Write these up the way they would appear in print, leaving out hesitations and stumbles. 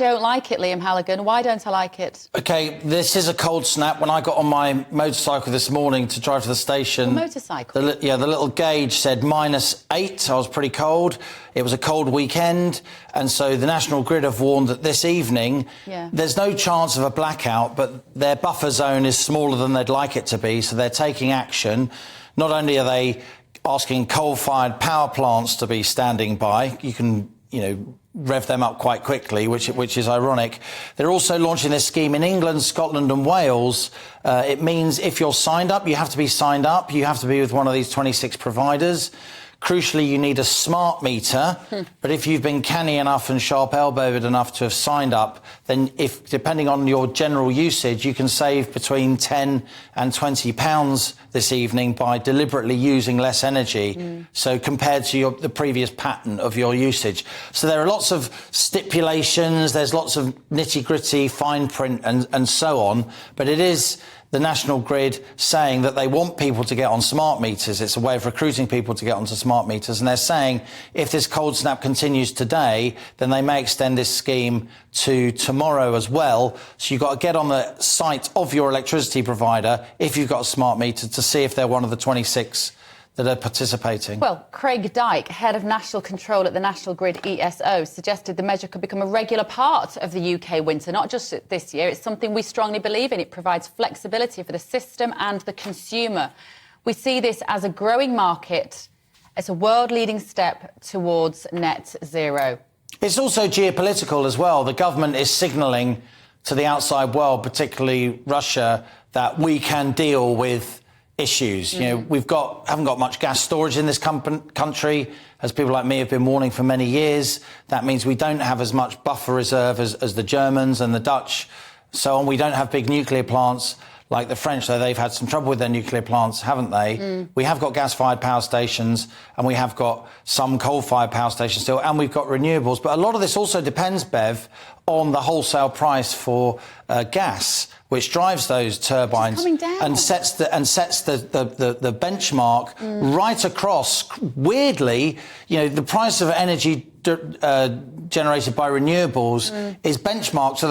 don't like it, Liam Halligan. Why don't I like it? OK, this is a cold snap. When I got on my motorcycle this morning to drive to the station... Your motorcycle? The little gauge said -8. I was pretty cold. It was a cold weekend. And so the National Grid have warned that this evening there's no chance of a blackout, but their buffer zone is smaller than they'd like it to be, so they're taking action. Not only are they asking coal-fired power plants to be standing by, you can, rev them up quite quickly, which is ironic. They're also launching this scheme in England, Scotland and Wales. It means if you're signed up, you have to be signed up. You have to be with one of these 26 providers. Crucially, you need a smart meter, but if you've been canny enough and sharp-elbowed enough to have signed up, then depending on your general usage, you can save between £10 and £20 this evening by deliberately using less energy, so compared to the previous pattern of your usage. So there are lots of stipulations, there's lots of nitty-gritty fine print and so on, but it is the National Grid saying that they want people to get on smart meters. It's a way of recruiting people to get onto smart meters. And they're saying if this cold snap continues today, then they may extend this scheme to tomorrow as well. So you've got to get on the site of your electricity provider, if you've got a smart meter, to see if they're one of the 26 that are participating. Well, Craig Dyke, head of national control at the National Grid ESO, suggested the measure could become a regular part of the UK winter, not just this year. It's something we strongly believe in. It provides flexibility for the system and the consumer. We see this as a growing market. It's a world-leading step towards net zero. It's also geopolitical as well. The government is signalling to the outside world, particularly Russia, that we can deal with issues. We haven't got much gas storage in this country, as people like me have been warning for many years. That means we don't have as much buffer reserve as the Germans and the Dutch, so on. We don't have big nuclear plants like the French, though they've had some trouble with their nuclear plants, haven't they? We have got gas-fired power stations, and we have got some coal-fired power stations still, and we've got renewables. But a lot of this also depends, Bev, on the wholesale price for gas, which drives those turbines and sets the benchmark right across. Weirdly, the price of energy generated by renewables is benchmarked to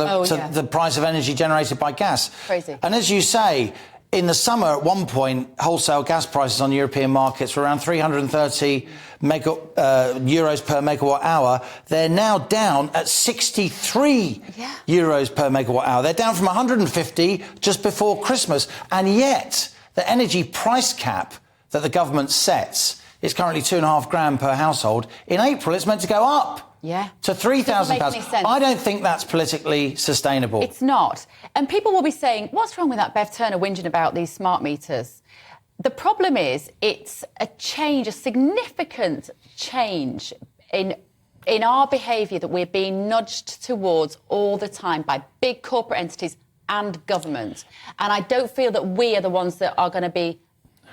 the price of energy generated by gas. Crazy. And as you say, in the summer, at one point, wholesale gas prices on European markets were around 330 euros per megawatt hour. They're now down at 63 euros per megawatt hour. They're down from 150 just before Christmas. And yet, the energy price cap that the government sets is currently £2.5 per household. In April, it's meant to go up. To £3,000. I don't think that's politically sustainable. It's not. And people will be saying, what's wrong with that Bev Turner whinging about these smart meters? The problem is it's a significant change in our behaviour that we're being nudged towards all the time by big corporate entities and government. And I don't feel that we are the ones that are going to be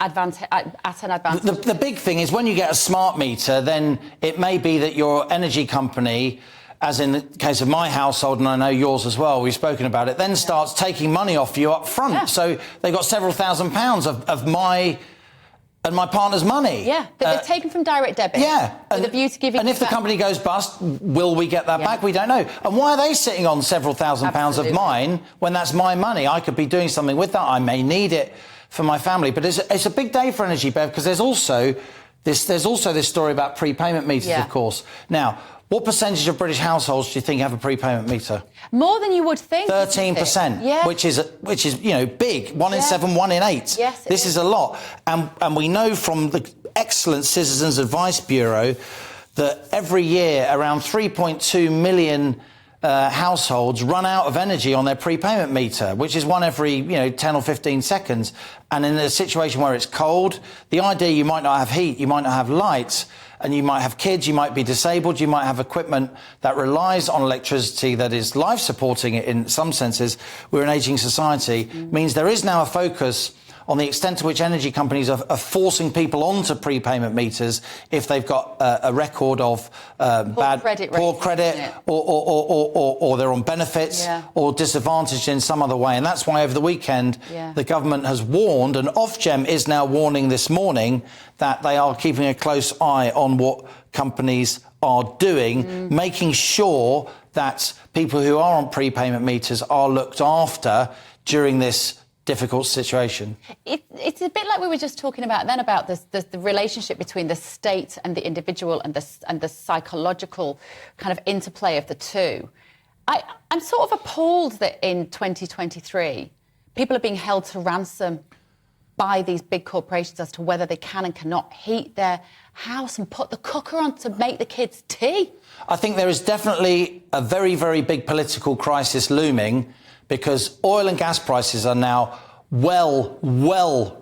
at an advantage. The big thing is when you get a smart meter, then it may be that your energy company, as in the case of my household, and I know yours as well, we've spoken about it, then starts taking money off you up front. So they've got several £1,000s of my and my partner's money. That they're taken from direct debit. With a view to giving. And if the company goes bust, will we get that back? We don't know. And why are they sitting on several £1,000s of mine when that's my money? I could be doing something with that. I may need it for my family. But it's a big day for energy, Bev, because there's also this story about prepayment meters, of course. Now, what percentage of British households do you think have a prepayment meter? More than you would think. 13%, which is big. 1 in 7, 1 in 8. Yes, this is a lot. And we know from the excellent Citizens Advice Bureau that every year around 3.2 million households run out of energy on their prepayment meter, which is one every 10 or 15 seconds. And in a situation where it's cold, the idea you might not have heat, you might not have lights, and you might have kids, you might be disabled, you might have equipment that relies on electricity that is life supporting it in some senses. We're an ageing society. Means there is now a focus on the extent to which energy companies are forcing people onto prepayment meters if they've got a record of poor credit or they're on benefits or disadvantaged in some other way. And that's why over the weekend the government has warned, and Ofgem is now warning this morning, that they are keeping a close eye on what companies are doing, making sure that people who are on prepayment meters are looked after during this difficult situation? It's a bit like we were just talking about then, about the relationship between the state and the individual and the psychological kind of interplay of the two. I'm sort of appalled that in 2023, people are being held to ransom by these big corporations as to whether they can and cannot heat their house and put the cooker on to make the kids tea. I think there is definitely a very, very big political crisis looming, because oil and gas prices are now well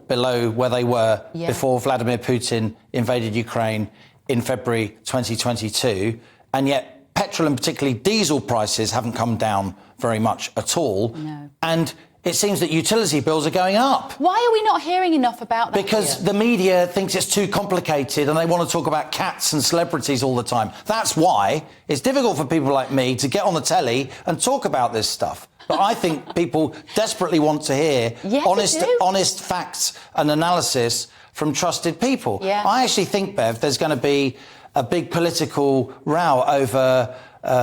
below where they were before Vladimir Putin invaded Ukraine in February 2022. And yet petrol and particularly diesel prices haven't come down very much at all. No. And it seems that utility bills are going up. Why are we not hearing enough about that? Because the media thinks it's too complicated and they want to talk about cats and celebrities all the time. That's why it's difficult for people like me to get on the telly and talk about this stuff. But I think people desperately want to hear honest facts and analysis from trusted people. Yeah. I actually think, Bev, there's going to be a big political row over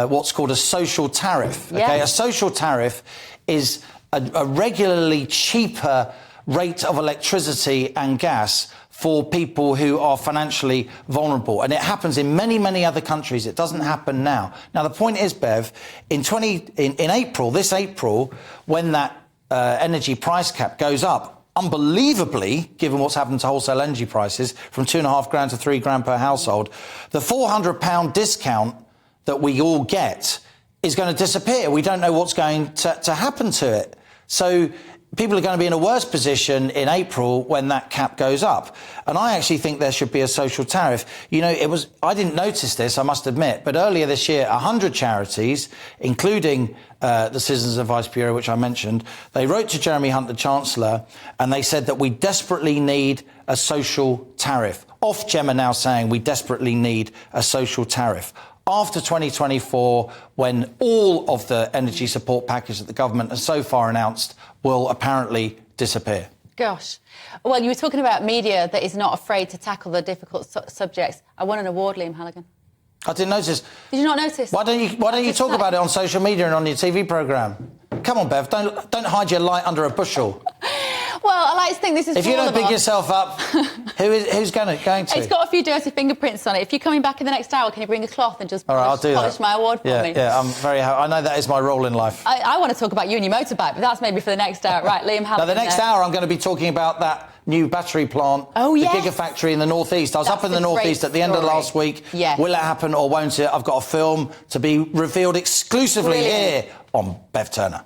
what's called a social tariff. Okay? A social tariff is a regularly cheaper rate of electricity and gas for people who are financially vulnerable. And it happens in many, many other countries. It doesn't happen now. Now, the point is, Bev, in April, this April, when that energy price cap goes up, unbelievably, given what's happened to wholesale energy prices, from £2,500 to £3,000 per household, the £400 discount that we all get is going to disappear. We don't know what's going to happen to it. So people are going to be in a worse position in April when that cap goes up. And I actually think there should be a social tariff. You know, I didn't notice this, I must admit, but earlier this year, 100 charities, including the Citizens Advice Bureau, which I mentioned, they wrote to Jeremy Hunt, the Chancellor, and they said that we desperately need a social tariff. Ofgem are now saying we desperately need a social tariff. After 2024, when all of the energy support package that the government has so far announced will apparently disappear. Gosh. Well, you were talking about media that is not afraid to tackle the difficult subjects. I won an award, Liam Halligan. I didn't notice. Did you not notice? Why don't you talk about it on social media and on your TV programme? Come on, Bev, don't hide your light under a bushel. Well, I like to think this is. If you don't pick yourself up, who's going to? It's got a few dirty fingerprints on it. If you're coming back in the next hour, can you bring a cloth and just polish my award for me? Yeah, I'm very happy. I know that is my role in life. I want to talk about you and your motorbike, but that's maybe for the next hour. Right, Liam Halligan. Now, the next hour, I'm going to be talking about that new battery plant, the Gigafactory in the northeast. I was up in the northeast at the end of last week. Yes. Will it happen or won't it? I've got a film to be revealed exclusively here on Bev Turner.